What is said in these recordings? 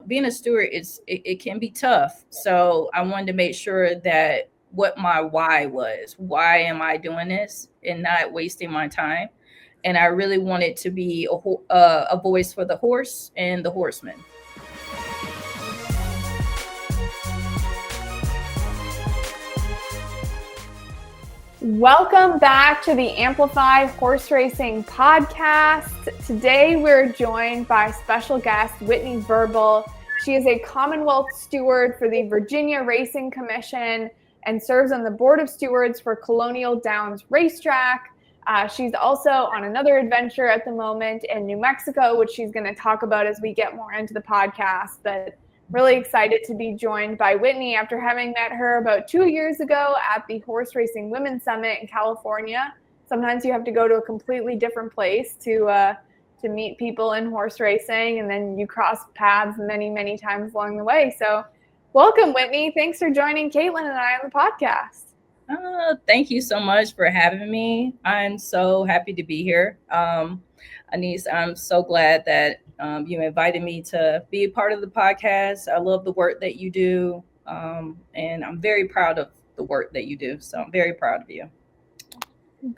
being a steward, it can be tough. So I wanted to make sure that what my why was. Why am I doing this and not wasting my time? And I really wanted to be a voice for the horse and the horseman. Welcome back to the Amplified Horse Racing Podcast. Today we're joined by special guest Whitney Verbal. She is a Commonwealth Steward for the Virginia Racing Commission and serves on the Board of Stewards for Colonial Downs Racetrack. She's also on another adventure at the moment in New Mexico, which she's going to talk about as we get more into the podcast. But really excited to be joined by Whitney after having met her about 2 years ago at the Horse Racing Women's Summit in California. Sometimes you have to go to a completely different place to meet people in horse racing, and then you cross paths many, many times along the way. So welcome, Whitney. Thanks for joining Caitlin and I on the podcast. Thank you so much for having me. I'm so happy to be here. Anise, I'm so glad that you invited me to be a part of the podcast. I love the work that you do, and I'm very proud of the work that you do. So I'm very proud of you.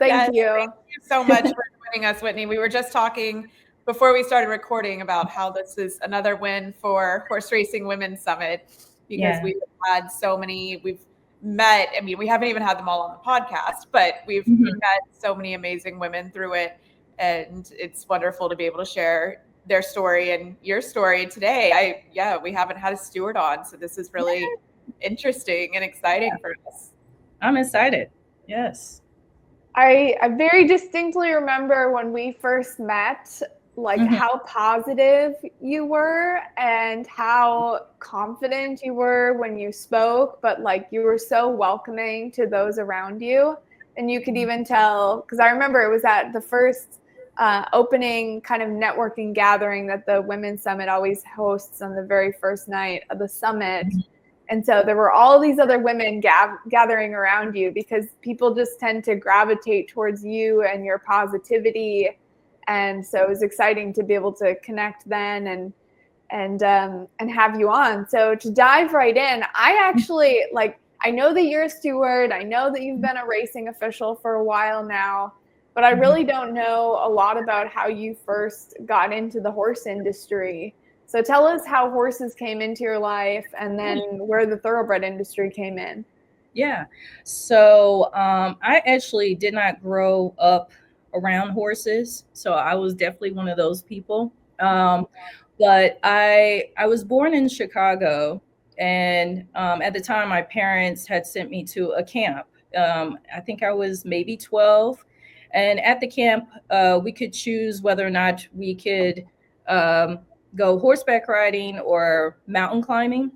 Thank you. Thank you so much for joining us, Whitney. We were just talking before we started recording about how this is another win for Horse Racing Women's Summit, because we've had so many, we've met, I mean, we haven't even had them all on the podcast, but we've met so many amazing women through it. And it's wonderful to be able to share their story and your story today. We haven't had a steward on, so this is really interesting and exciting for us. I'm excited. Yes. I very distinctly remember when we first met, like how positive you were and how confident you were when you spoke, but like you were so welcoming to those around you. And you could even tell, because I remember it was at the first opening kind of networking gathering that the Women's Summit always hosts on the very first night of the summit. And so there were all these other women gathering around you, because people just tend to gravitate towards you and your positivity. And so it was exciting to be able to connect then and have you on. So to dive right in, I actually I know that you're a steward. I know that you've been a racing official for a while now, but I really don't know a lot about how you first got into the horse industry. So tell us how horses came into your life and then where the thoroughbred industry came in. Yeah. So I actually did not grow up around horses. So I was definitely one of those people. But I was born in Chicago. And at the time, my parents had sent me to a camp. I think I was maybe 12. And at the camp, we could choose whether or not we could go horseback riding or mountain climbing.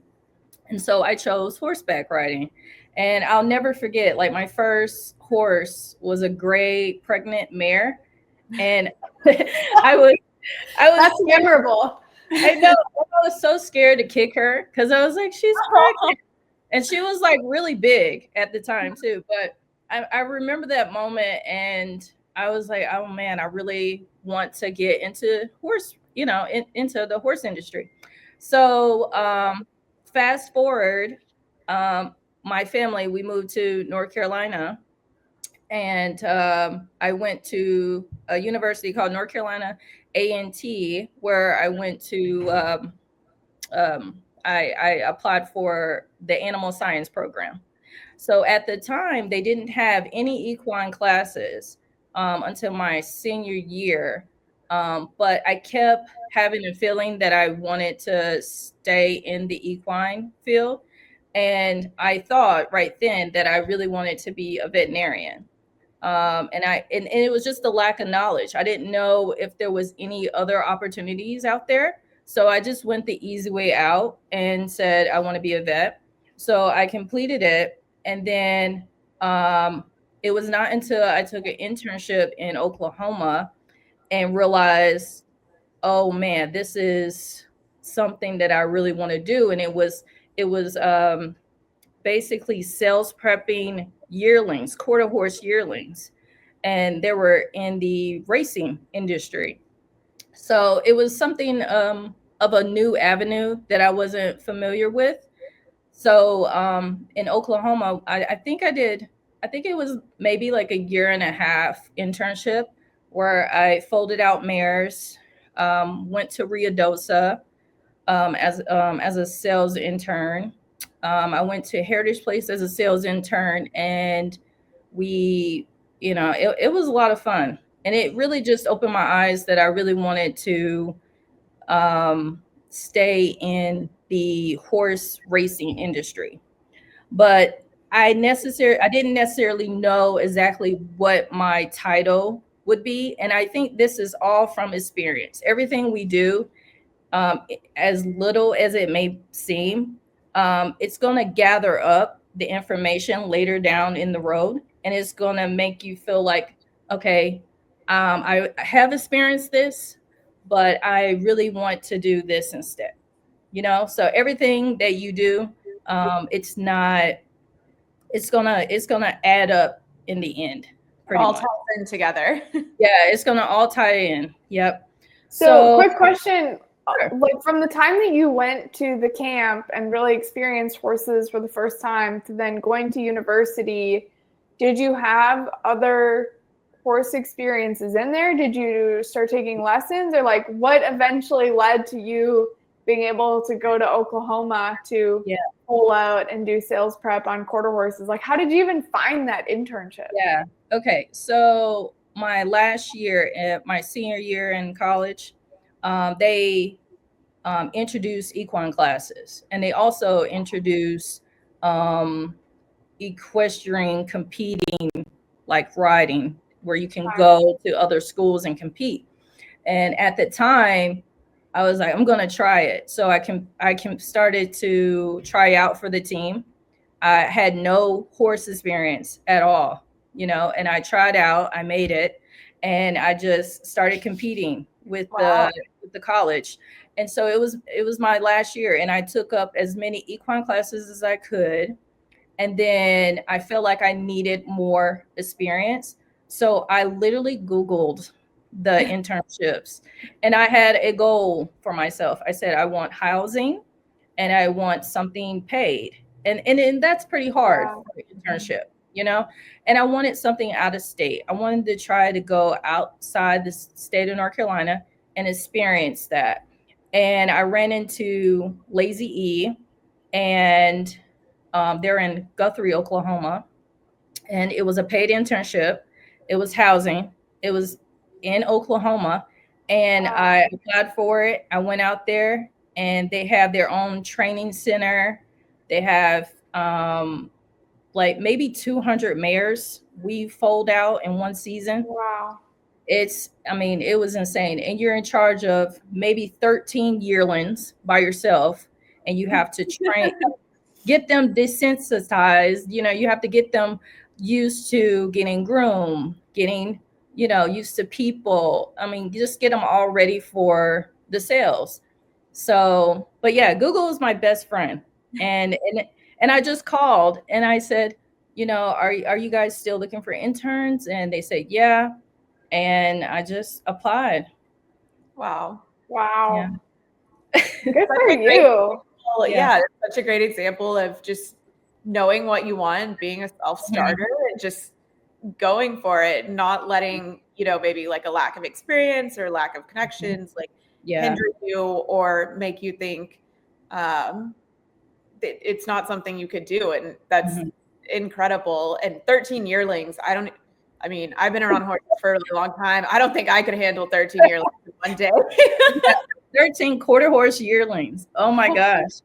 And so I chose horseback riding. And I'll never forget, like, my first horse was a gray pregnant mare. And I was That's memorable. I know. I was so scared to kick her because I was like, she's pregnant. And she was like really big at the time too. But I remember that moment, and I was like, oh man, I really want to get into horse, into the horse industry. So fast forward, my family, we moved to North Carolina, and I went to a university called North Carolina A&T, where I went to, I applied for the animal science program. So at the time, they didn't have any equine classes until my senior year. But I kept having a feeling that I wanted to stay in the equine field. And I thought right then that I really wanted to be a veterinarian. And it was just the lack of knowledge. I didn't know if there was any other opportunities out there. So I just went the easy way out and said, I want to be a vet. So I completed it. And then it was not until I took an internship in Oklahoma and realized, oh man, this is something that I really want to do. And it was basically sales prepping yearlings, quarter horse yearlings, and they were in the racing industry. So it was something of a new avenue that I wasn't familiar with. So in Oklahoma, I think it was maybe like a year and a half internship where I folded out mares, went to Ruidosa as a sales intern. I went to Heritage Place as a sales intern, and it was a lot of fun. And it really just opened my eyes that I really wanted to stay in the horse racing industry. But I didn't necessarily know exactly what my title would be. And I think this is all from experience. Everything we do, as little as it may seem, it's going to gather up the information later down in the road, and it's going to make you feel like, okay, I have experienced this, but I really want to do this instead. So everything that you do, it's gonna add up in the end. Pretty all much. ties in together. Yeah, it's gonna all tie in. Yep. So quick question. Sure. Like from the time that you went to the camp and really experienced horses for the first time to then going to university, did you have other horse experiences in there? Did you start taking lessons, or like what eventually led to you being able to go to Oklahoma to pull out and do sales prep on quarter horses? Like, how did you even find that internship? Yeah. Okay. So my last year, my senior year in college, they introduced equine classes, and they also introduced equestrian competing, like riding, where you can go to other schools and compete. And at the time, I was like, I'm going to try it. So I started to try out for the team. I had no horse experience at all, and I tried out, I made it, and I just started competing with the college. And so it was my last year, and I took up as many equine classes as I could. And then I felt like I needed more experience. So I literally Googled the internships, and I had a goal for myself. I said, I want housing and I want something paid. And that's pretty hard for an internship, and I wanted something out of state. I wanted to try to go outside the state of North Carolina and experience that. And I ran into Lazy E, and they're in Guthrie, Oklahoma, and it was a paid internship. It was housing. It was in Oklahoma, and I applied for it. I went out there, and they have their own training center. They have like maybe 200 mares we fold out in one season. Wow. It was insane. And you're in charge of maybe 13 yearlings by yourself, and you have to train, get them desensitized. You have to get them used to getting groomed, getting, used to people. You just get them all ready for the sales. So, but yeah, Google is my best friend. And I just called and I said, are you guys still looking for interns? And they said, yeah. And I just applied. Wow. Yeah. Good for you. Yeah, it's such a great example of just knowing what you want, being a self-starter, and just going for it, not letting, maybe like a lack of experience or lack of connections, like hinder you or make you think it's not something you could do. And that's incredible. And 13 yearlings, I've been around horses for a really long time. I don't think I could handle 13 yearlings in one day. 13 quarter horse yearlings. Oh my gosh.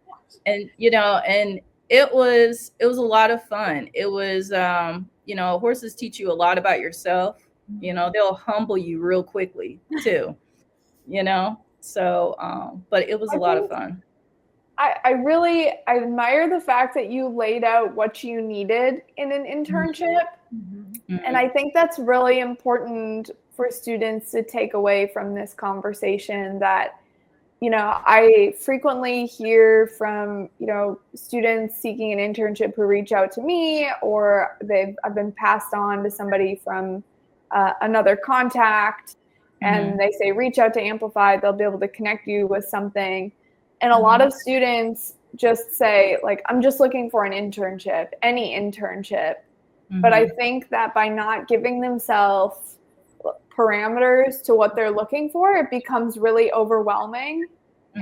And, and it was a lot of fun. It was, horses teach you a lot about yourself. They'll humble you real quickly too, so, but it was a lot of fun. I really admire the fact that you laid out what you needed in an internship. Mm-hmm. And I think that's really important for students to take away from this conversation, that, I frequently hear from, students seeking an internship who reach out to me, or I've been passed on to somebody from another contact. and they say, reach out to Amplify, they'll be able to connect you with something. And a lot of students just say, like, I'm just looking for an internship, any internship. But I think that by not giving themselves parameters to what they're looking for, it becomes really overwhelming.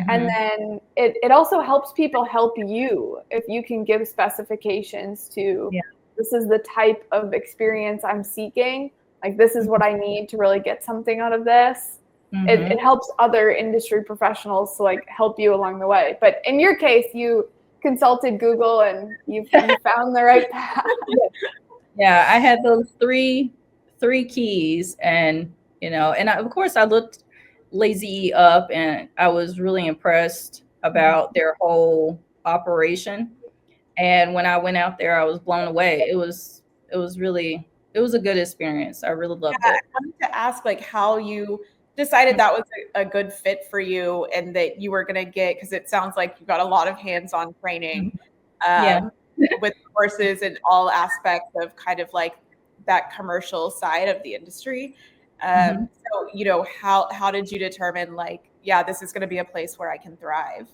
And then it also helps people help you if you can give specifications to, this is the type of experience I'm seeking. Like, this is what I need to really get something out of this. It helps other industry professionals to like help you along the way. But in your case, you consulted Google and you found the right path. Yeah, I had those three keys, and and of course I looked Lazy up, and I was really impressed about their whole operation. And when I went out there, I was blown away. It was a good experience. I really loved it. I wanted to ask, like, how you decided that was a good fit for you, and that you were going to get, because it sounds like you got a lot of hands-on training with horses and all aspects of kind of like that commercial side of the industry. So, how did you determine, like, this is going to be a place where I can thrive?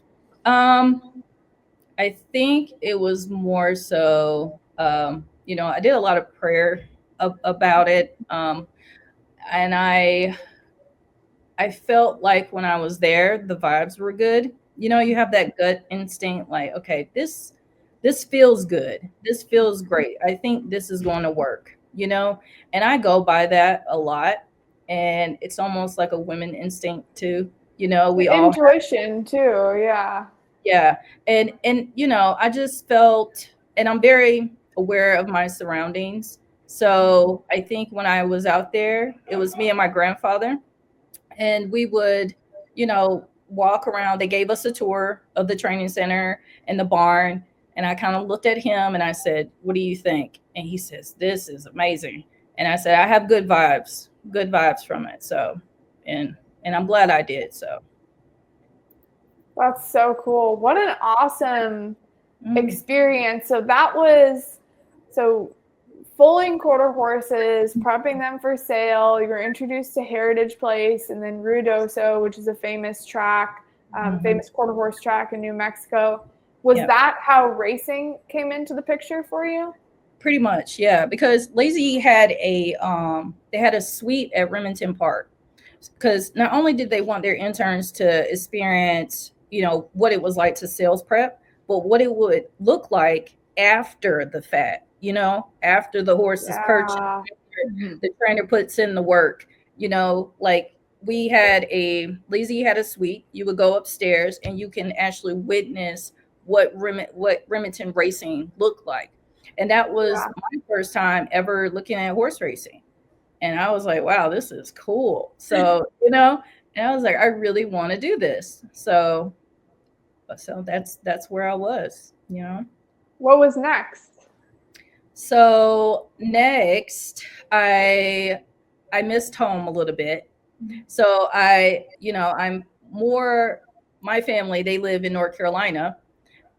I think it was more so, I did a lot of prayer about it. And I felt like when I was there, the vibes were good. You have that gut instinct, like, okay, this feels good. This feels great. I think this is going to work, and I go by that a lot. And it's almost like a women instinct too. We all intuition too. Yeah. Yeah. And I just felt, and I'm very aware of my surroundings. So I think when I was out there, it was me and my grandfather, and we would, walk around. They gave us a tour of the training center and the barn. And I kind of looked at him and I said, what do you think? And he says, this is amazing. And I said, I have good vibes from it. So, and I'm glad I did. So. That's so cool. What an awesome experience. So that was, foaling quarter horses, prepping them for sale. You were introduced to Heritage Place and then Ruidoso, which is a famous track, famous quarter horse track in New Mexico. Was that how racing came into the picture for you? Pretty much, yeah. Because Lazy had they had a suite at Remington Park. Because not only did they want their interns to experience, what it was like to sales prep, but what it would look like after the fact, after the horse is purchased, the trainer puts in the work, like Lazy had a suite. You would go upstairs and you can actually witness what Remington racing looked like. And that was my first time ever looking at horse racing. And I was like, wow, this is cool. So, and I was like, I really want to do this. So that's where I was, What was next? So next, I missed home a little bit. So I'm more, my family, they live in North Carolina.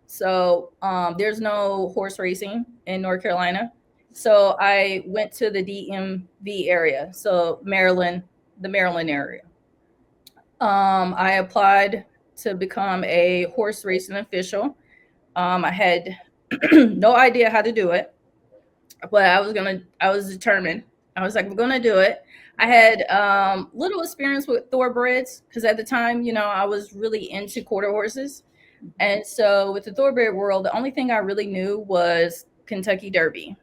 So there's no horse racing in North Carolina. So I went to the DMV area, so the Maryland area. I applied to become a horse racing official. I had no idea how to do it, but I was determined. I was like, I'm gonna do it. I had little experience with thoroughbreds because at the time, I was really into quarter horses. And so with the thoroughbred world, the only thing I really knew was Kentucky Derby,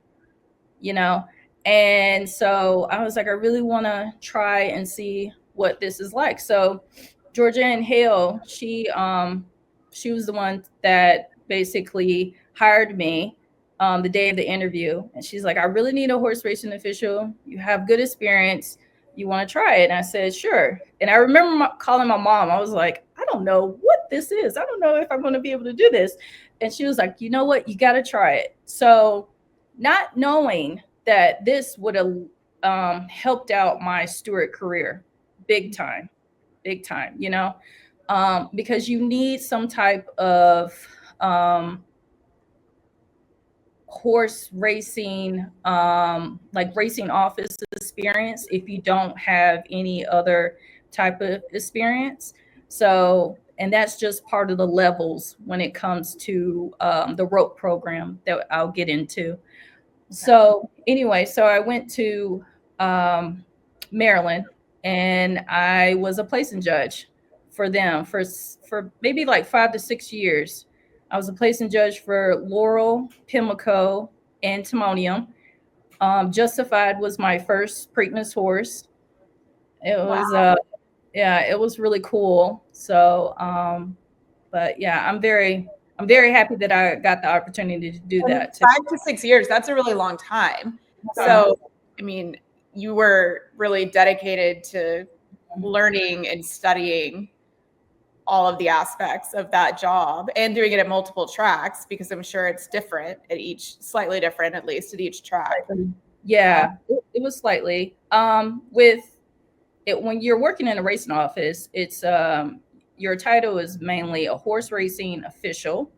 and so I was like, I really want to try and see what this is like. So Georgianne Hale, she was the one that basically hired me the day of the interview. And she's like, I really need a horse racing official. You have good experience. You want to try it? And I said, sure. And I remember calling my mom. I was like, I don't know what this is. I don't know if I'm going to be able to do this. And she was like, you know what? You got to try it. So not knowing that this would have helped out my steward career big time, because you need some type of horse racing, like racing office experience if you don't have any other type of experience. So, and that's just part of the levels when it comes to the ROAP program that I'll get into. So anyway, so I went to Maryland, and I was a placing judge for them for maybe like 5 to 6 years. I was a placing judge for Laurel, Pimlico, and Timonium. Justified was my first Preakness horse. It was yeah, it was really cool. So but yeah, I'm very happy that I got the opportunity to do And that too. 5 to 6 years, that's a really long time. So, I mean, you were really dedicated to learning and studying all of the aspects of that job and doing it at multiple tracks, because I'm sure it's different at each, slightly different at least at each track. Yeah, it was slightly. With it, when you're working in a racing office, it's your title is mainly a horse racing official.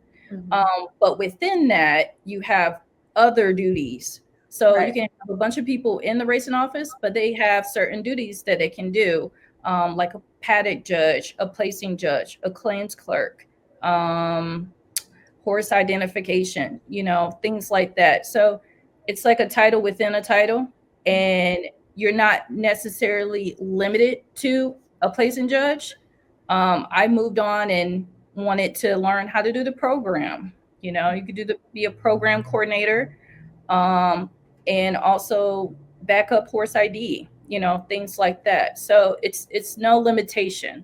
But within that, you have other duties. So you can have a bunch of people in the racing office, but they have certain duties that they can do, like a paddock judge, a placing judge, a claims clerk, horse identification, things like that. So it's like a title within a title, and you're not necessarily limited to a placing judge. I moved on and wanted to learn how to do the program. You could be a program coordinator, and also backup horse ID, things like that. So it's no limitation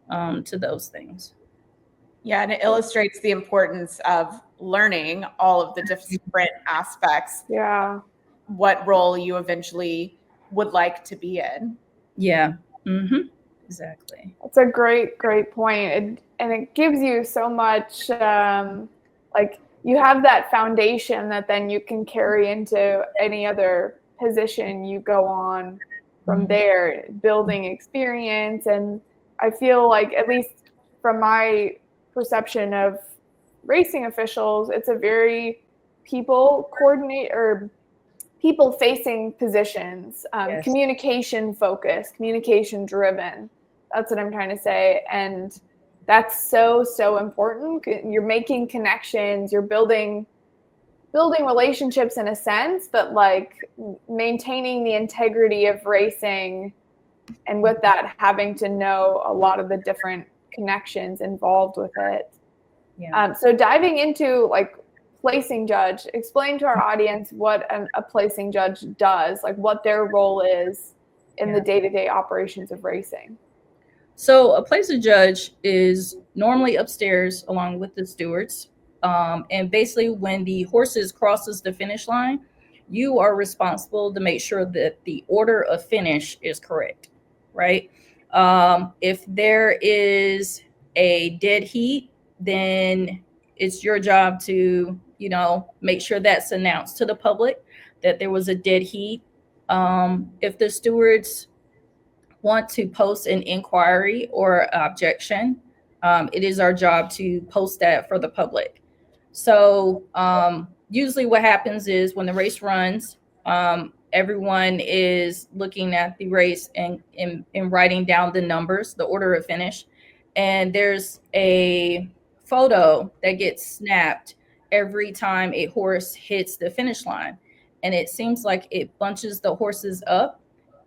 to those things. Yeah, and it illustrates the importance of learning all of the different aspects. Yeah. What role you eventually would like to be in. Yeah. Mm-hmm. Exactly. That's a great point. And it gives you so much, like you have that foundation that then you can carry into any other position you go on from there, building experience. And I feel like, at least from my perception of racing officials, it's a very people facing positions, Yes. communication focused, communication driven. That's what I'm trying to say. And that's so important. You're making connections, you're building relationships in a sense, but like maintaining the integrity of racing, and with that having to know a lot of the different connections involved with it. Yeah. So diving into like placing judge, explain to our audience what a placing judge does, like what their role is in the day-to-day operations of racing. So a placing judge is normally upstairs along with the stewards. And basically when the horses crosses the finish line, you are responsible to make sure that the order of finish is correct, right? If there is a dead heat, then it's your job to, make sure that's announced to the public that there was a dead heat. If the stewards want to post an inquiry or objection, it is our job to post that for the public. So usually what happens is when the race runs, everyone is looking at the race and writing down the numbers, the order of finish. And there's a photo that gets snapped every time a horse hits the finish line. And it seems like it bunches the horses up,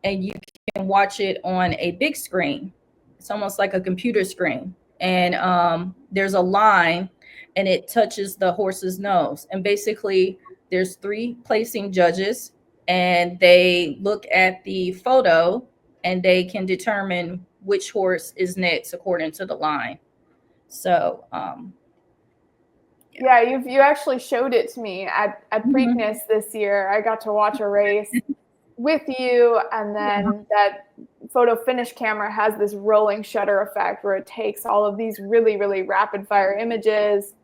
and you can watch it on a big screen. It's almost like a computer screen. And there's a line, and it touches the horse's nose. And basically, there's 3 placing judges, and they look at the photo, and they can determine which horse is next according to the line. So, yeah, you actually showed it to me at Preakness this year. I got to watch a race with you, and then that photo finish camera has this rolling shutter effect where it takes all of these really rapid fire images.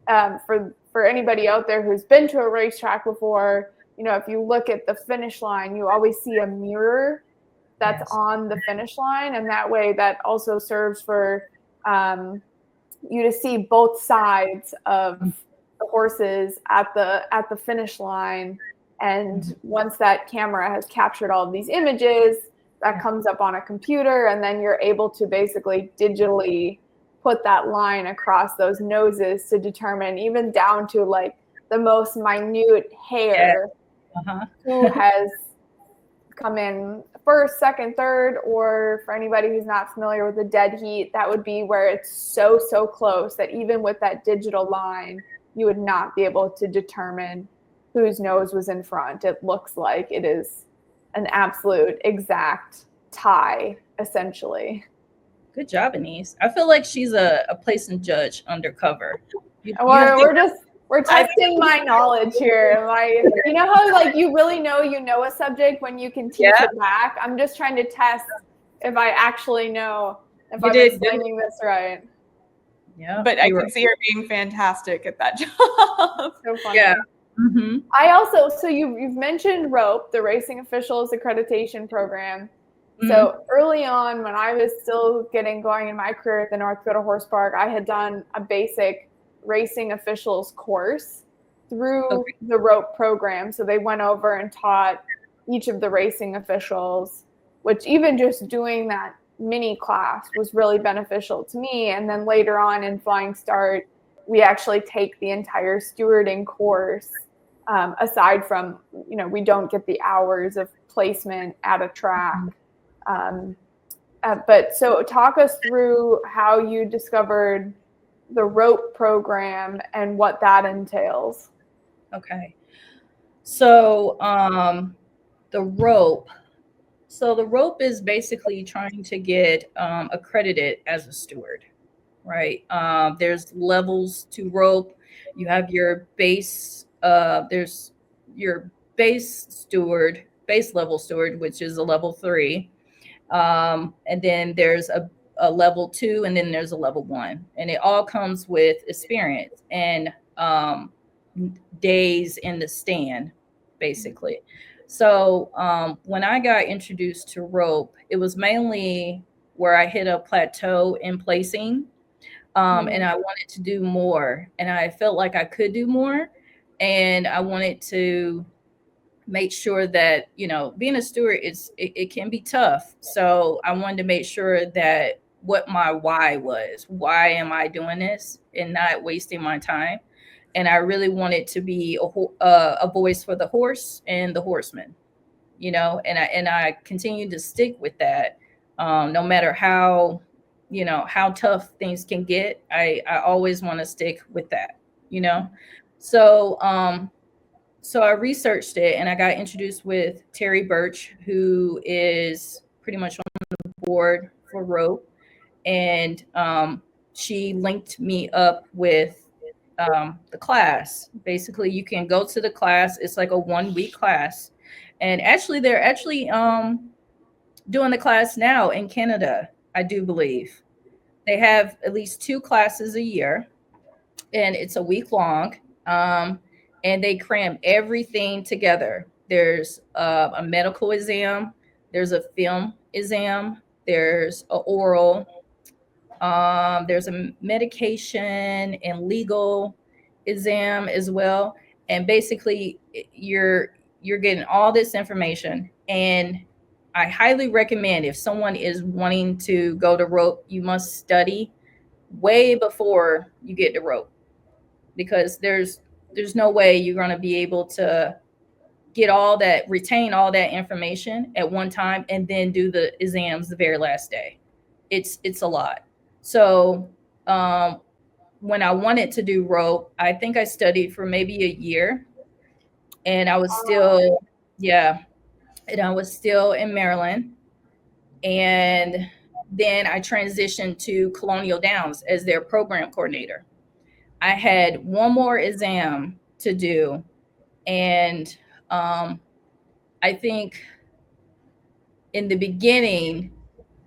For anybody out there who's been to a racetrack before, if you look at the finish line, you always see a mirror that's on the finish line, and that way that also serves for you to see both sides of the horses at the finish line. And once that camera has captured all of these images, that comes up on a computer, and then you're able to basically digitally put that line across those noses to determine, even down to like the most minute hair, who has come in first, second, third, or for anybody who's not familiar with the dead heat, that would be where it's so close that even with that digital line, you would not be able to determine whose nose was in front. It looks like it is an absolute exact tie, essentially. Good job, Anise. I feel like she's a placement judge undercover. We're testing my knowledge here. Like, you know how like you really know a subject when you can teach it back? I'm just trying to test if I actually know if I'm explaining this right. Yeah, but I can see her being fantastic at that job. So funny. Yeah. Mm-hmm. I also, so you've mentioned ROAP, the Racing Officials Accreditation Program. Mm-hmm. So early on, when I was still getting going in my career at the North Dakota Horse Park, I had done a basic racing officials course through the ROAP program. So they went over and taught each of the racing officials, which even just doing that mini class was really beneficial to me. And then later on in Flying Start, we actually take the entire stewarding course. Aside from, we don't get the hours of placement at a track. But so talk us through how you discovered the ROAP program and what that entails. Okay. So the ROAP. So the ROAP is basically trying to get accredited as a steward, right? There's levels to ROAP. You have your base. There's your base level steward, which is a level 3. And then there's a level 2, and then there's a level 1. And it all comes with experience and days in the stand, basically. So when I got introduced to ROAP, it was mainly where I hit a plateau in placing. And I wanted to do more, and I felt like I could do more. And I wanted to make sure that, being a steward, it can be tough. So I wanted to make sure that what my why was. Why am I doing this and not wasting my time? And I really wanted to be a voice for the horse and the horseman, and I continued to stick with that. No matter how tough things can get, I always want to stick with that, So I researched it, and I got introduced with Terry Birch, who is pretty much on the board for ROAP. And she linked me up with the class. Basically, you can go to the class. It's like a 1-week class. And actually, they're doing the class now in Canada, I do believe. They have at least 2 classes a year, and it's a week long. And they cram everything together. There's a medical exam. There's a film exam. There's an oral. There's a medication and legal exam as well. And basically, you're getting all this information. And I highly recommend, if someone is wanting to go to ROAP, you must study way before you get to ROAP, because there's no way you're going to be able to retain all that information at one time and then do the exams the very last day. It's a lot. So when I wanted to do ROAP, I think I studied for maybe a year, and I was still, and I was still in Maryland. And then I transitioned to Colonial Downs as their program coordinator. I had one more exam to do, and I think in the beginning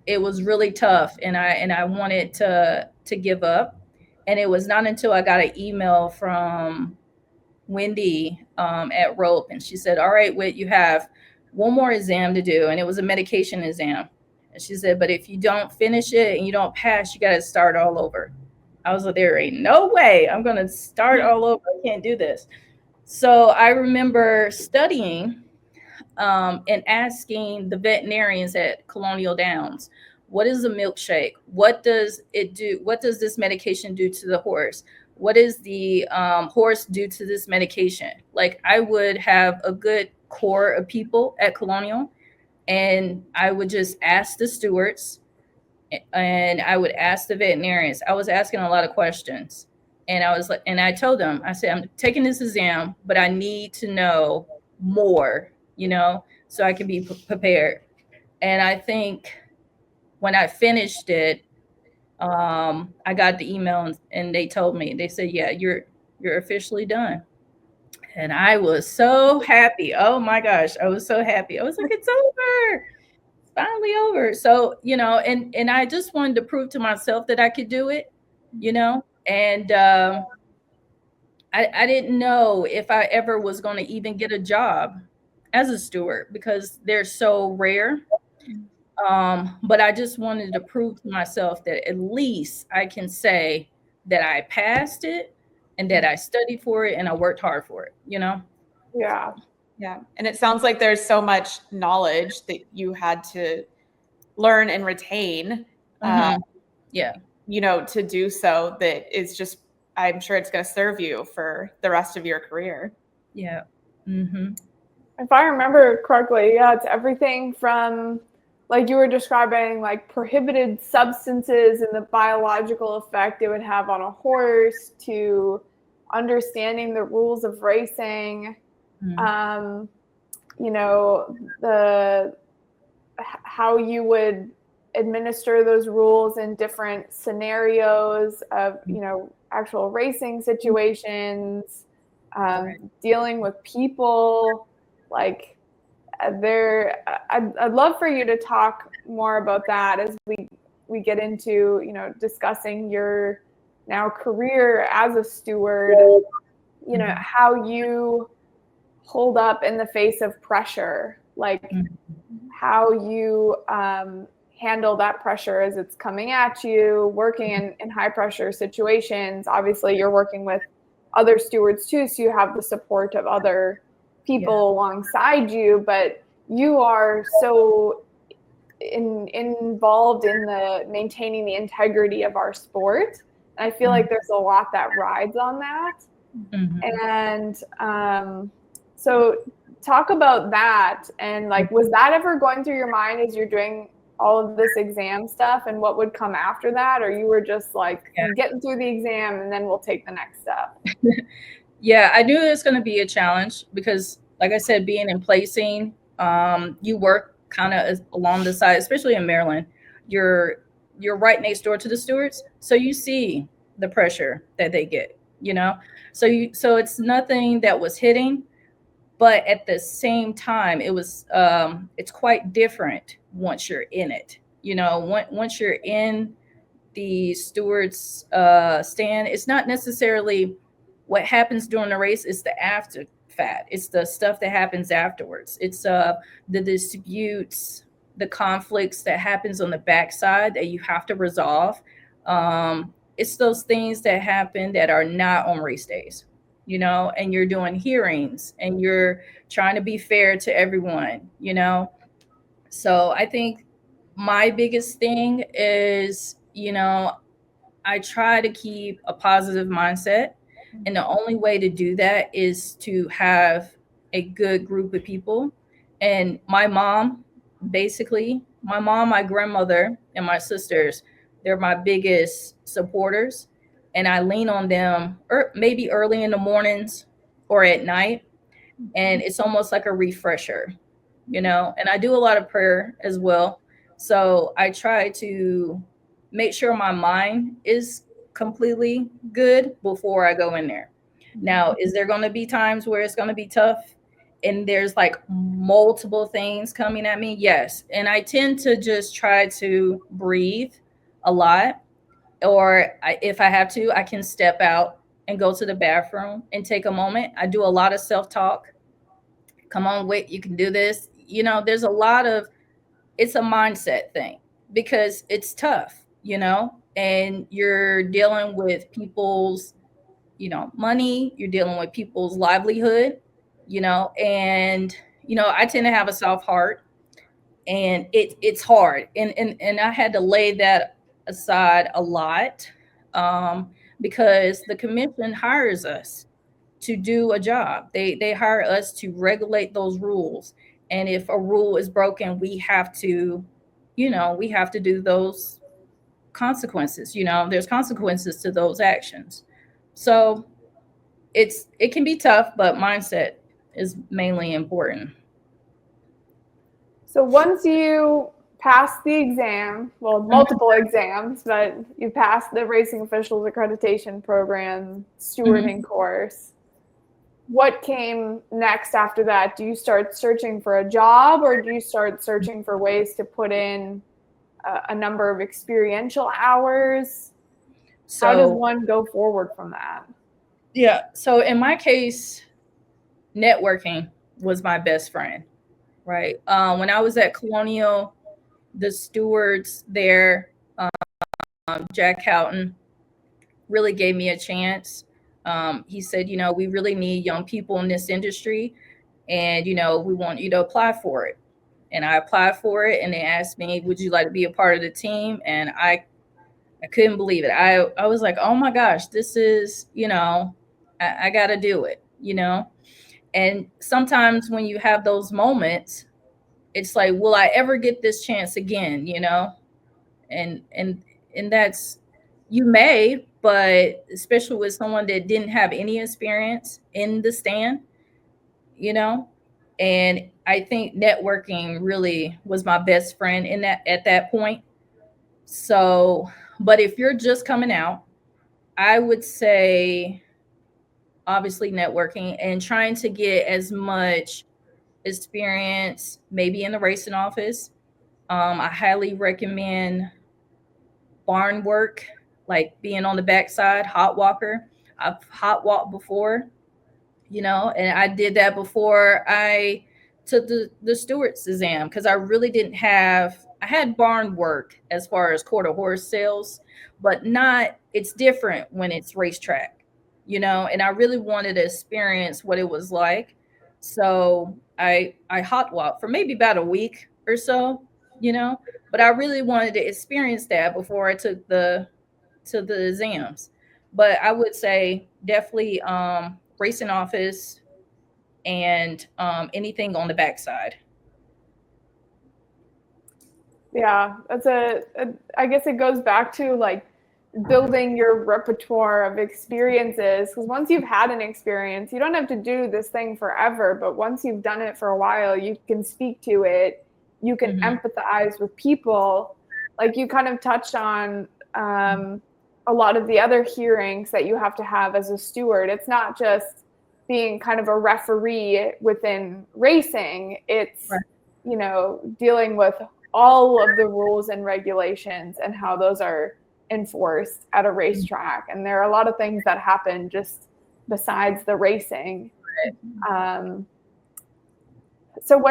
it was really tough, and I wanted to give up. And it was not until I got an email from Wendy at ROAP, and she said, "All right, Whit, you have one more exam to do," and it was a medication exam. And she said, "But if you don't finish it and you don't pass, you got to start all over." I was like, there ain't no way I'm going to start all over. I can't do this. So I remember studying and asking the veterinarians at Colonial Downs, what is a milkshake? What does it do? What does this medication do to the horse? What is the horse do to this medication? Like, I would have a good core of people at Colonial, and I would just ask the stewards, and I would ask the veterinarians. I was asking a lot of questions. And I was like, and I told them, I said, I'm taking this exam, but I need to know more, so I can be prepared. And I think when I finished it, I got the email, and they told me, they said, yeah, you're officially done. And I was so happy. Oh my gosh, I was so happy. I was like, it's over. Finally over. So, and I just wanted to prove to myself that I could do it, and I didn't know if I ever was going to even get a job as a steward because they're so rare. But I just wanted to prove to myself that at least I can say that I passed it and that I studied for it and I worked hard for it, Yeah. Yeah. And it sounds like there's so much knowledge that you had to learn and retain, yeah, to do so, that is just, I'm sure it's going to serve you for the rest of your career. Yeah. If I remember correctly, yeah, it's everything from, like you were describing, like prohibited substances and the biological effect it would have on a horse, to understanding the rules of racing, how you would administer those rules in different scenarios of, actual racing situations, dealing with people. Like, I'd love for you to talk more about that as we get into, discussing your now career as a steward, how you hold up in the face of pressure, like how you handle that pressure as it's coming at you, working in high pressure situations. Obviously, you're working with other stewards too, so you have the support of other people alongside you, but you are so involved in the maintaining the integrity of our sport. And I feel like there's a lot that rides on that. And so talk about that. And like, was that ever going through your mind as you're doing all of this exam stuff and what would come after that? Or you were just like, getting through the exam and then we'll take the next step? Yeah, I knew it was going to be a challenge because, like I said, being in placing, you work kind of along the side, especially in Maryland. You're right next door to the stewards, so you see the pressure that they get. So it's nothing that was hitting, but at the same time, it was it's quite different once you're in it. Once you're in the stewards stand, it's not necessarily what happens during the race, it's the after fat. It's the stuff that happens afterwards. It's the disputes, the conflicts that happens on the backside that you have to resolve. It's those things that happen that are not on race days, and you're doing hearings and you're trying to be fair to everyone, So I think my biggest thing is, I try to keep a positive mindset. And the only way to do that is to have a good group of people. And my mom, my grandmother, and my sisters, they're my biggest supporters. And I lean on them maybe early in the mornings or at night. And it's almost like a refresher, and I do a lot of prayer as well. So I try to make sure my mind is completely good before I go in there. Now, is there going to be times where it's going to be tough and there's like multiple things coming at me? Yes. And I tend to just try to breathe a lot, or if I have to, I can step out and go to the bathroom and take a moment. I do a lot of self-talk. Come on, Whit, you can do this. There's a lot of, it's a mindset thing because it's tough, and you're dealing with people's, money, you're dealing with people's livelihood, and, I tend to have a soft heart, and it's hard. And I had to lay that aside a lot, because the commission hires us to do a job. They hire us to regulate those rules. And if a rule is broken, we have to, do those consequences. There's consequences to those actions. So it can be tough, but mindset is mainly important. So once you pass the exam, well, multiple exams, but you passed the Racing Officials Accreditation Program stewarding course, what came next after that? Do you start searching for a job, or do you start searching for ways to put in a number of experiential hours? So, how does one go forward from that? Yeah. So in my case, networking was my best friend, right? When I was at Colonial, the stewards there, Jack Houghton, really gave me a chance. He said, we really need young people in this industry, and, we want you to apply for it. And I applied for it, and they asked me, would you like to be a part of the team? And I couldn't believe it. I was like, oh my gosh, this is, I got to do it, And sometimes when you have those moments, it's like, will I ever get this chance again, And that's, you may, but especially with someone that didn't have any experience in the stand, And I think networking really was my best friend at that point. So, but if you're just coming out, I would say obviously networking and trying to get as much experience, maybe in the racing office. I highly recommend barn work, like being on the backside, hot walker. I've hot walked before, and I did that before I took the stewards exam, because I really didn't have, I had barn work as far as quarter horse sales, but it's different when it's racetrack, and I really wanted to experience what it was like. So I hot walked for maybe about a week or so, but I really wanted to experience that before I took to the exams. But I would say definitely racing office and anything on the backside. Yeah, that's I guess it goes back to like building your repertoire of experiences, because once you've had an experience, you don't have to do this thing forever, but once you've done it for a while, you can speak to it, you can empathize with people. Like you kind of touched on a lot of the other hearings that you have to have as a steward. It's not just being kind of a referee within racing, it's dealing with all of the rules and regulations and how those are enforced at a racetrack. And there are a lot of things that happen just besides the racing. So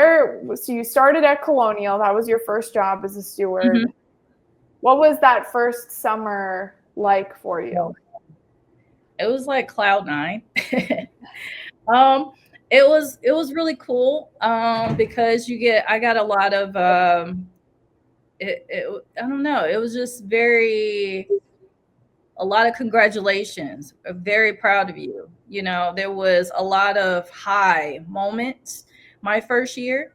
you started at Colonial, that was your first job as a steward. What was that first summer like for you? It was like cloud nine. It was really cool because I got a lot of I don't know, it was just a lot of congratulations. I'm very proud of you. There was a lot of high moments my first year,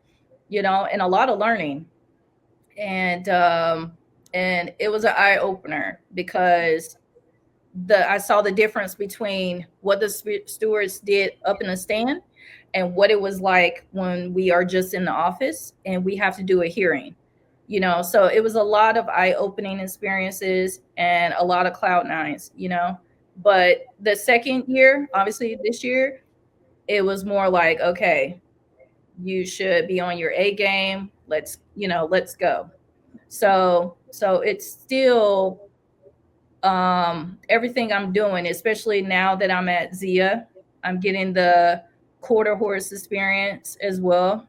and a lot of learning. And it was an eye opener because I saw the difference between what the stewards did up in the stand and what it was like when we are just in the office and we have to do a hearing. So it was a lot of eye-opening experiences and a lot of cloud nines, but the second year, obviously this year, it was more like, okay, you should be on your A game. Let's go. So it's still everything I'm doing, especially now that I'm at Zia, I'm getting the quarter horse experience as well.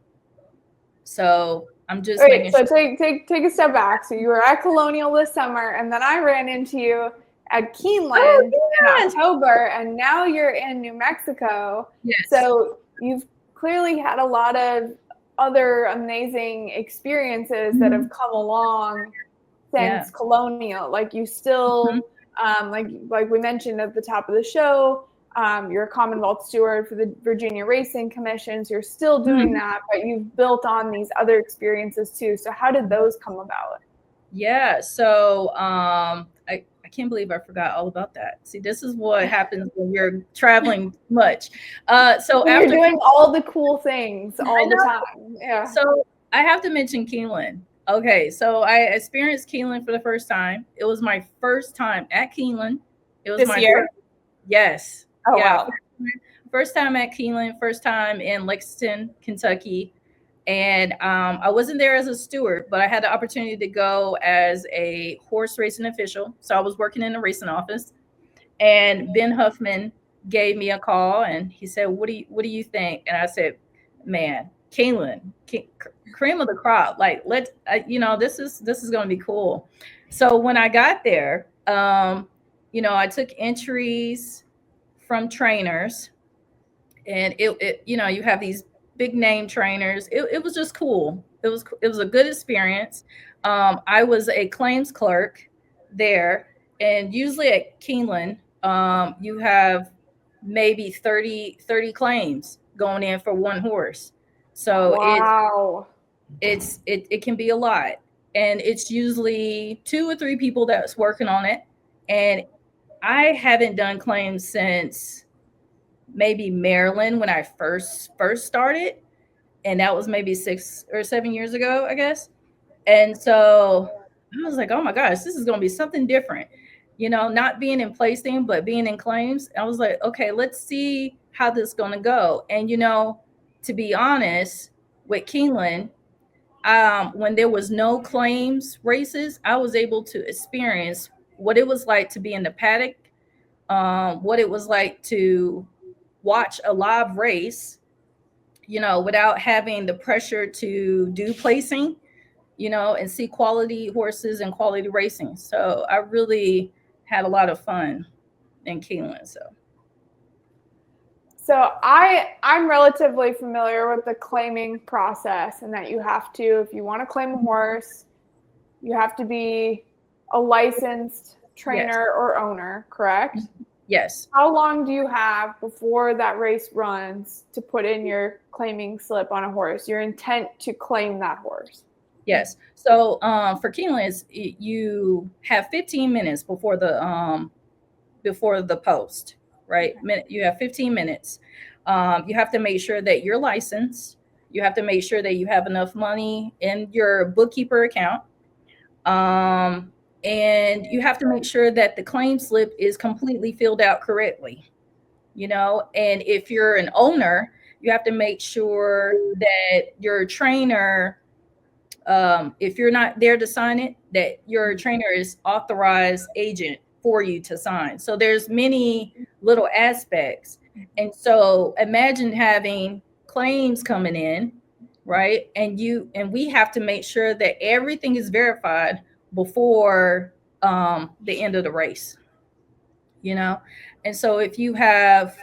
So I'm just Wait, making so sure. take a step back. So you were at Colonial this summer, and then I ran into you at Keeneland Oh, in yes. October, and now you're in New Mexico. Yes. So you've clearly had a lot of other amazing experiences that have come along since Colonial. Like you still, like we mentioned at the top of the show, you're a Commonwealth Steward for the Virginia Racing Commissions. You're still doing that, but you've built on these other experiences too. So how did those come about? Yeah. So I can't believe I forgot all about that. See, this is what happens when you're traveling much. So you're after doing all the cool things all the time. Yeah. So I have to mention Keeneland. Okay, so I experienced Keeneland for the first time. It was my first time at Keeneland. It was This year? Yes. Oh, wow. First time at Keeneland, first time in Lexington, Kentucky. And I wasn't there as a steward, but I had the opportunity to go as a horse racing official. So I was working in the racing office, and Ben Huffman gave me a call, and he said, what do you think? And I said, man, Keeneland, cream of the crop. Like, this is going to be cool. So when I got there, I took entries from trainers, and it you have these big name trainers. It was just cool. It was a good experience. I was a claims clerk there, and usually at Keeneland, you have maybe 30 claims going in for one horse. So wow. it can be a lot. And it's usually 2 or 3 people that's working on it. And I haven't done claims since maybe Maryland when I first started. And that was maybe 6 or 7 years ago, I guess. And so I was like, oh my gosh, this is going to be something different. Not being in placing, but being in claims. I was like, okay, let's see how this is going to go. And, to be honest, with Keeneland, when there was no claims races, I was able to experience what it was like to be in the paddock, what it was like to watch a live race, without having the pressure to do placing, and see quality horses and quality racing. So I really had a lot of fun in Keeneland. So I'm relatively familiar with the claiming process, and that you have to, if you want to claim a horse, you have to be a licensed trainer or owner, correct? Yes. How long do you have before that race runs to put in your claiming slip on a horse, your intent to claim that horse? Yes. So for Keeneland, you have 15 minutes before the post, right? You have 15 minutes. You have to make sure that you're licensed. You have to make sure that you have enough money in your bookkeeper account. And you have to make sure that the claim slip is completely filled out correctly, and if you're an owner, you have to make sure that your trainer, if you're not there to sign it, that your trainer is authorized agent for you to sign. So there's many little aspects. And so imagine having claims coming in, right? And we have to make sure that everything is verified before the end of the race, And so if you have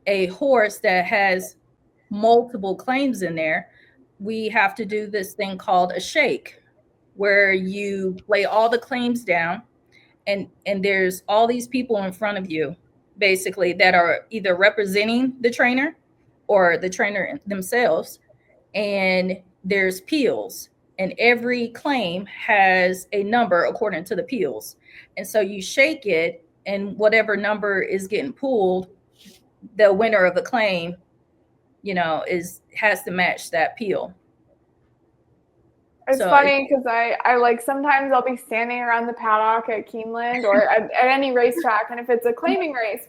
a horse that has multiple claims in there, we have to do this thing called a shake, where you lay all the claims down, and there's all these people in front of you, basically, that are either representing the trainer or the trainer themselves. And there's peels, and every claim has a number according to the peels. And so you shake it, and whatever number is getting pulled, the winner of the claim, has to match that peel. It's funny because I like, sometimes I'll be standing around the paddock at Keeneland or at any racetrack, and if it's a claiming race,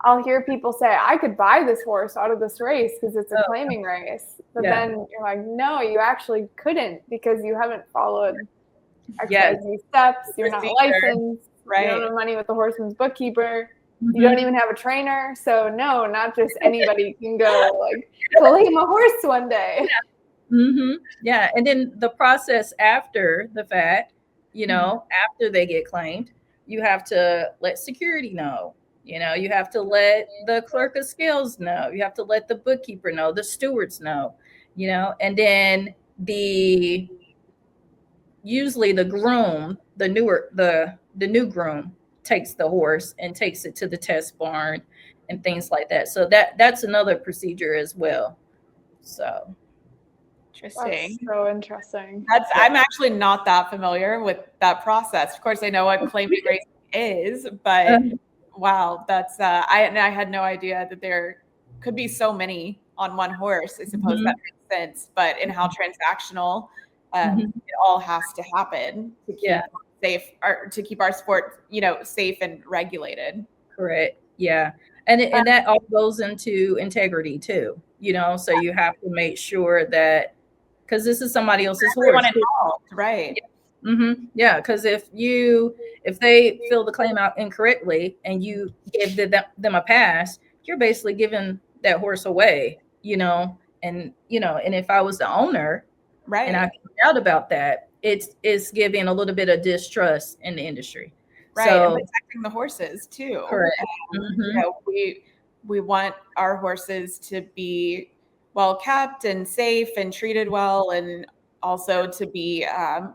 I'll hear people say, I could buy this horse out of this race because it's a claiming race. But then you're like, no, you actually couldn't, because you haven't followed XYZ steps. You're not licensed. Right. You don't have money with the horseman's bookkeeper. Mm-hmm. You don't even have a trainer. So no, not just anybody can go like claim a horse one day. Yeah. And then the process after the fact, after they get claimed, you have to let security know. You have to let the clerk of scales know. You have to let the bookkeeper know, the stewards know, and then usually the groom, the new groom takes the horse and takes it to the test barn and things like that. So that's another procedure as well. So Interesting. That's so interesting. I'm actually not that familiar with that process. Of course, I know what claiming racing is, but wow, that's I had no idea that there could be so many on one horse. I suppose that makes sense, but in how transactional it all has to happen to keep safe, or to keep our sport, safe and regulated. Correct. Yeah. And that all goes into integrity too, so you have to make sure that, because this is somebody else's Everyone horse. involved, right? Yeah, because if they fill the claim out incorrectly and you give them a pass, you're basically giving that horse away, and if I was the owner, right, and I found out about that, it's giving a little bit of distrust in the industry. Right, so, and protecting the horses too. Correct. We want our horses to be well kept and safe and treated well, and also to be I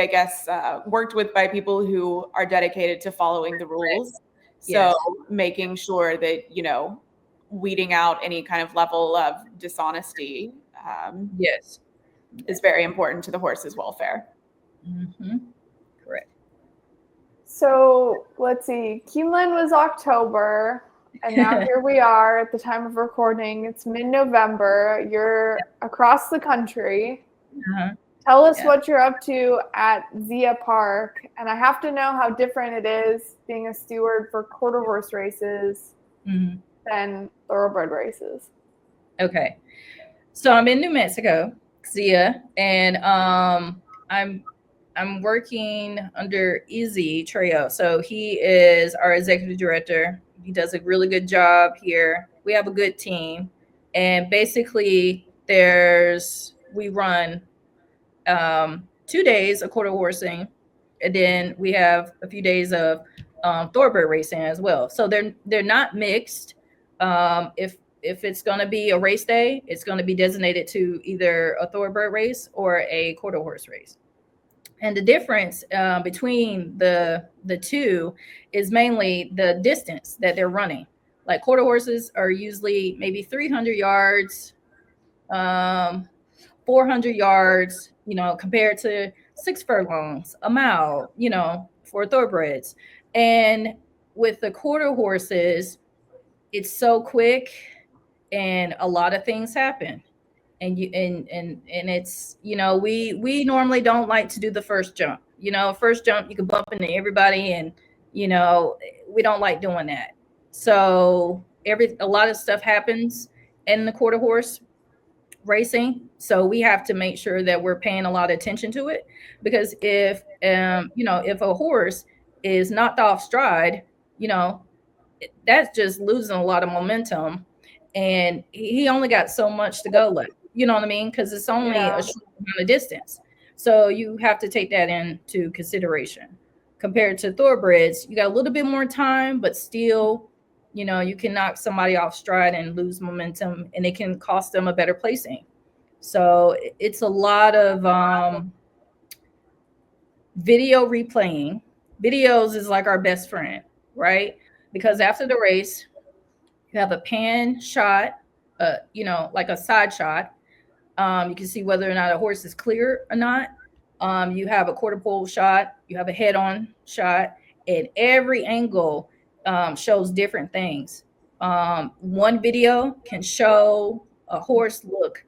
guess, worked with by people who are dedicated to following the rules. So making sure that, weeding out any kind of level of dishonesty is very important to the horse's welfare. Correct. So let's see, Keeneland was October, and now here we are at the time of recording. It's mid-November. You're across the country. Tell us what you're up to at Zia Park. And I have to know how different it is being a steward for quarter horse races than thoroughbred races. Okay. So I'm in New Mexico, Zia, and I'm working under Izzy Trejo. So he is our executive director. He does a really good job here. We have a good team. And basically we run 2 days of quarter horsing, and then we have a few days of thoroughbred racing as well. So they're not mixed. If it's going to be a race day, it's going to be designated to either a thoroughbred race or a quarter horse race. And the difference between the two is mainly the distance that they're running. Like quarter horses are usually maybe 300 yards, 400 yards, compared to 6 furlongs, a mile, for thoroughbreds. And with the quarter horses, it's so quick and a lot of things happen. And it's, we normally don't like to do the first jump. First jump, you can bump into everybody, and, we don't like doing that. So a lot of stuff happens in the quarter horse racing. So we have to make sure that we're paying a lot of attention to it, because if a horse is knocked off stride, that's just losing a lot of momentum, and he only got so much to go left. You know what I mean? Because it's only a short amount of distance. So you have to take that into consideration. Compared to thoroughbreds, you got a little bit more time, but still, you can knock somebody off stride and lose momentum, and it can cost them a better placing. So it's a lot of video replaying. Videos is like our best friend, right? Because after the race, you have a pan shot, like a side shot. You can see whether or not a horse is clear or not. You have a quarter pole shot. You have a head-on shot, and every angle shows different things. One video can show a horse look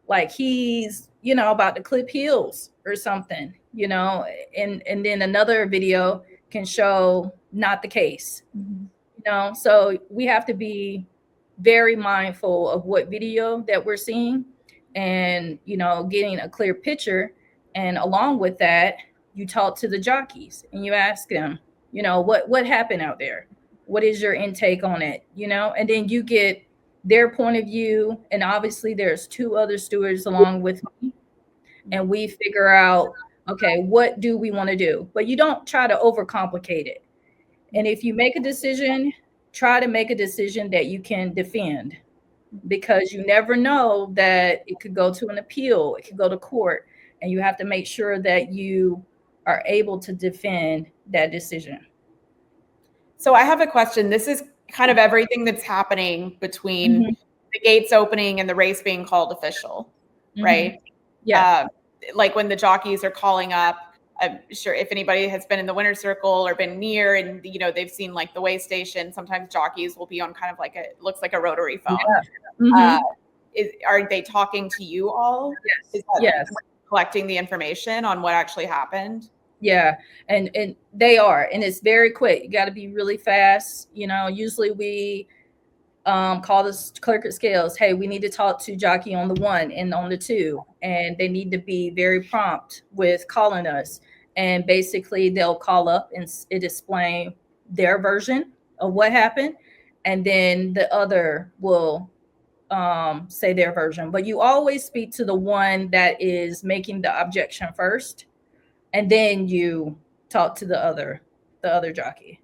like he's, about to clip heels or something, and then another video can show not the case. So we have to be very mindful of what video that we're seeing, and getting a clear picture. And along with that, you talk to the jockeys and you ask them, what happened out there, what is your intake on it, and then you get their point of view, and obviously there's 2 other stewards along with me, and we figure out, okay, what do we want to do? But you don't try to overcomplicate it. And if you make a decision, try to make a decision that you can defend, because you never know that it could go to an appeal, it could go to court, and you have to make sure that you are able to defend that decision. So I have a question. This is kind of everything that's happening between the gates opening and the race being called official, right? Yeah. Like when the jockeys are calling up, I'm sure if anybody has been in the winner's circle or been near and, you know, they've seen like the weigh station, sometimes jockeys will be on kind of like it looks like a rotary phone. Yeah. Are they talking to you all? Yes. Is that collecting the information on what actually happened? Yeah, and they are, and it's very quick. You got to be really fast. You know, usually we call the clerk at scales. Hey, we need to talk to jockey on the 1 and on the 2, and they need to be very prompt with calling us. And basically, they'll call up and it explain their version of what happened, and then the other will say their version. But you always speak to the one that is making the objection first, and then you talk to the other jockey.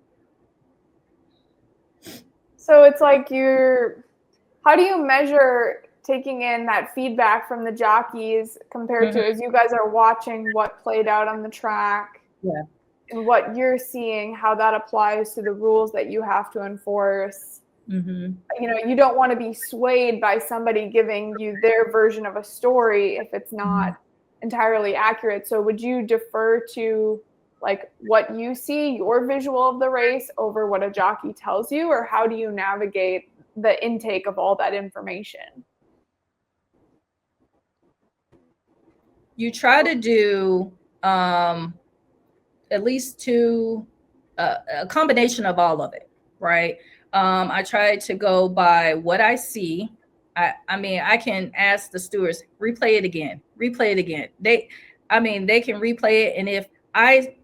So it's like how do you measure taking in that feedback from the jockeys compared to as you guys are watching what played out on the track? Yeah. And what you're seeing, how that applies to the rules that you have to enforce. You know, you don't want to be swayed by somebody giving you their version of a story if it's not entirely accurate. So would you defer to like what you see, your visual of the race, over what a jockey tells you, or how do you navigate the intake of all that information? You try to do at least a combination of all of it, right? I try to go by what I see. I mean, I can ask the stewards, replay it again. They can replay it. And if I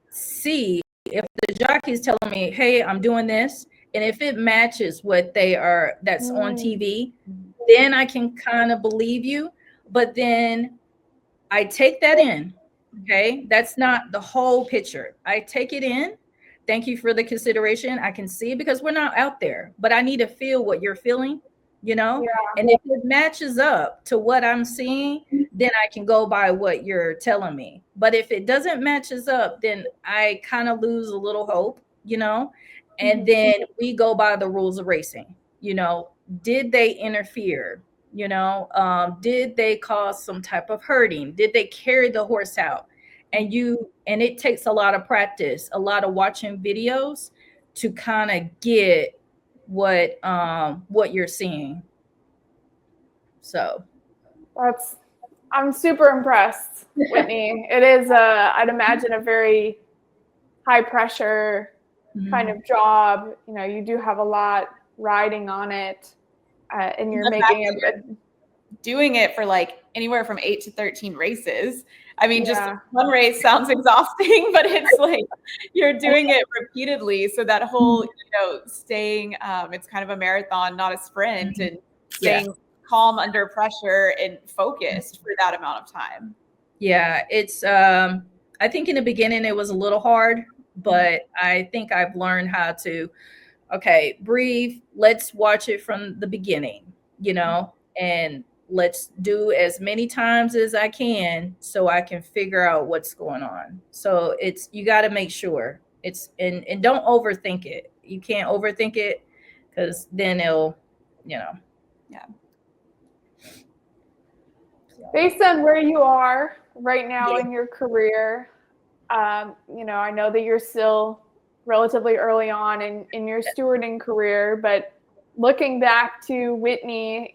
see, if the jockey is telling me, hey, I'm doing this, and if it matches what that's on TV, then I can kind of believe you. But then I take that in. Okay. That's not the whole picture. I take it in. Thank you for the consideration. I can see it because we're not out there, but I need to feel what you're feeling, you know? Yeah. And if it matches up to what I'm seeing, then I can go by what you're telling me. But if it doesn't matches up, then I kind of lose a little hope, you know? And then we go by the rules of racing. You know, did they interfere? You know, did they cause some type of hurting? Did they carry the horse out? And it takes a lot of practice, a lot of watching videos to kind of get what you're seeing. So I'm super impressed, Whitney. It is I'd imagine a very high pressure kind of job. You know, you do have a lot riding on it, and you're doing it for like anywhere from 8 to 13 races. I mean, just one race sounds exhausting, but it's like you're doing it repeatedly. So that whole, staying, it's kind of a marathon, not a sprint, and staying calm under pressure and focused for that amount of time. Yeah, it's, I think in the beginning it was a little hard, but I think I've learned how to, okay, breathe. Let's watch it from the beginning, and let's do as many times as I can so I can figure out what's going on. So you got to make sure and don't overthink it. You can't overthink it because then it'll, Yeah. Based on where you are right now in your career, I know that you're still relatively early on in your stewarding career, but looking back to Whitney,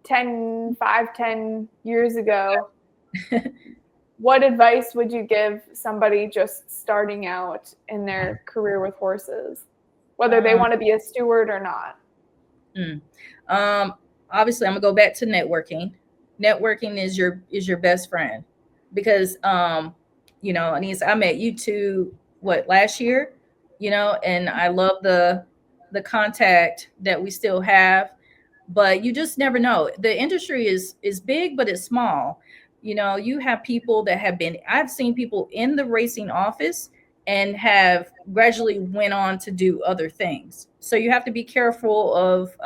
10 years ago, what advice would you give somebody just starting out in their career with horses, whether they want to be a steward or not? Obviously, I'm gonna go back to networking. Networking is your best friend because, Anise, I met you two, last year, and I love the contact that we still have. but you just never know. The industry is big, but it's small. You have people that I've seen people in the racing office and have gradually went on to do other things. So you have to be careful of,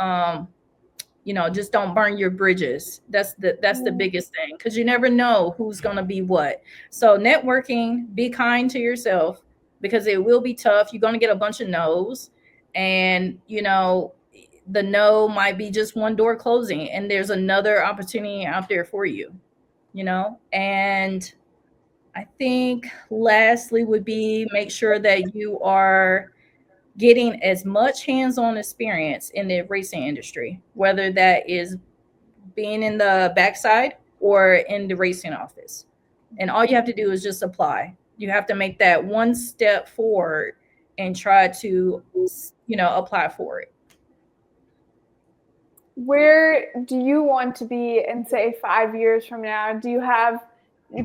just don't burn your bridges. That's the biggest thing, because you never know who's going to be what. So networking, be kind to yourself, because it will be tough. You're going to get a bunch of no's, and the no might be just one door closing, and there's another opportunity out there for you. And I think lastly would be, make sure that you are getting as much hands-on experience in the racing industry, whether that is being in the backside or in the racing office. And all you have to do is just apply. You have to make that one step forward and try to, apply for it. Where do you want to be in, say, 5 years from now? Do you have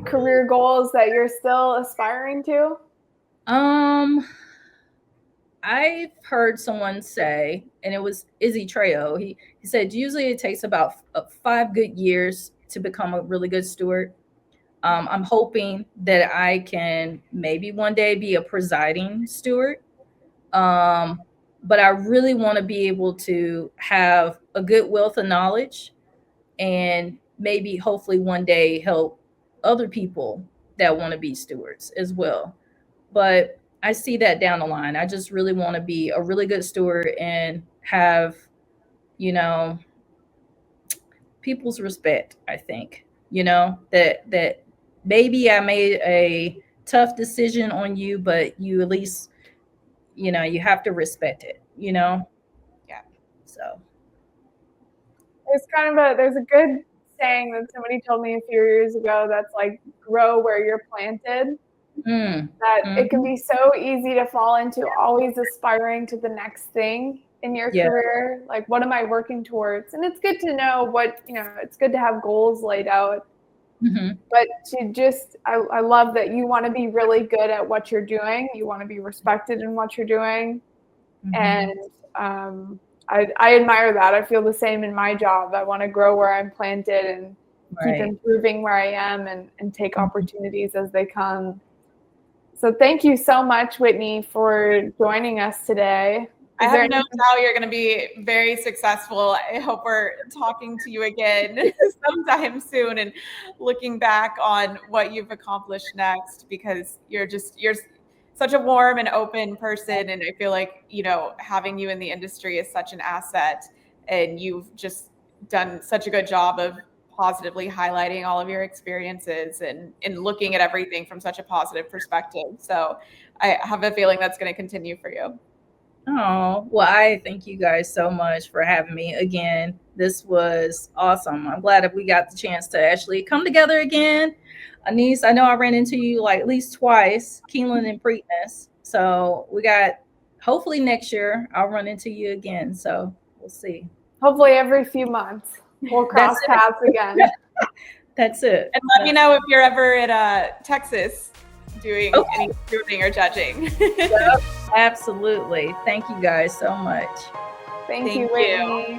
career goals that you're still aspiring to? I've heard someone say, and it was Izzy Trejo, he said usually it takes about 5 good years to become a really good steward. I'm hoping that I can maybe one day be a presiding steward. But I really want to be able to have a good wealth of knowledge, and maybe hopefully one day help other people that want to be stewards as well. But I see that down the line. I just really want to be a really good steward and have, people's respect. I think, that maybe I made a tough decision on you, but you at least, you have to respect it, Yeah. So there's a good saying that somebody told me a few years ago, that's like, grow where you're planted. It can be so easy to fall into always aspiring to the next thing in your career. Like, what am I working towards? And it's good to know it's good to have goals laid out. But I love that you want to be really good at what you're doing. You want to be respected in what you're doing. And I admire that. I feel the same in my job. I want to grow where I'm planted and keep improving where I am, and take opportunities as they come. So thank you so much, Whitney, for joining us today. I have no doubt you're going to be very successful. I hope we're talking to you again sometime soon and looking back on what you've accomplished next, because you're such a warm and open person. And I feel like, having you in the industry is such an asset, and you've just done such a good job of positively highlighting all of your experiences and looking at everything from such a positive perspective. So I have a feeling that's going to continue for you. Oh, well, I thank you guys so much for having me again. This was awesome. I'm glad that we got the chance to actually come together again. Anise, I know I ran into you like at least twice, Keeneland and Preakness. So hopefully next year I'll run into you again. So we'll see. Hopefully every few months we'll cross paths again. That's it. And let me know if you're ever at Texas doing any stewarding or judging. Yep, absolutely. Thank you guys so much. Thank you, Whitney.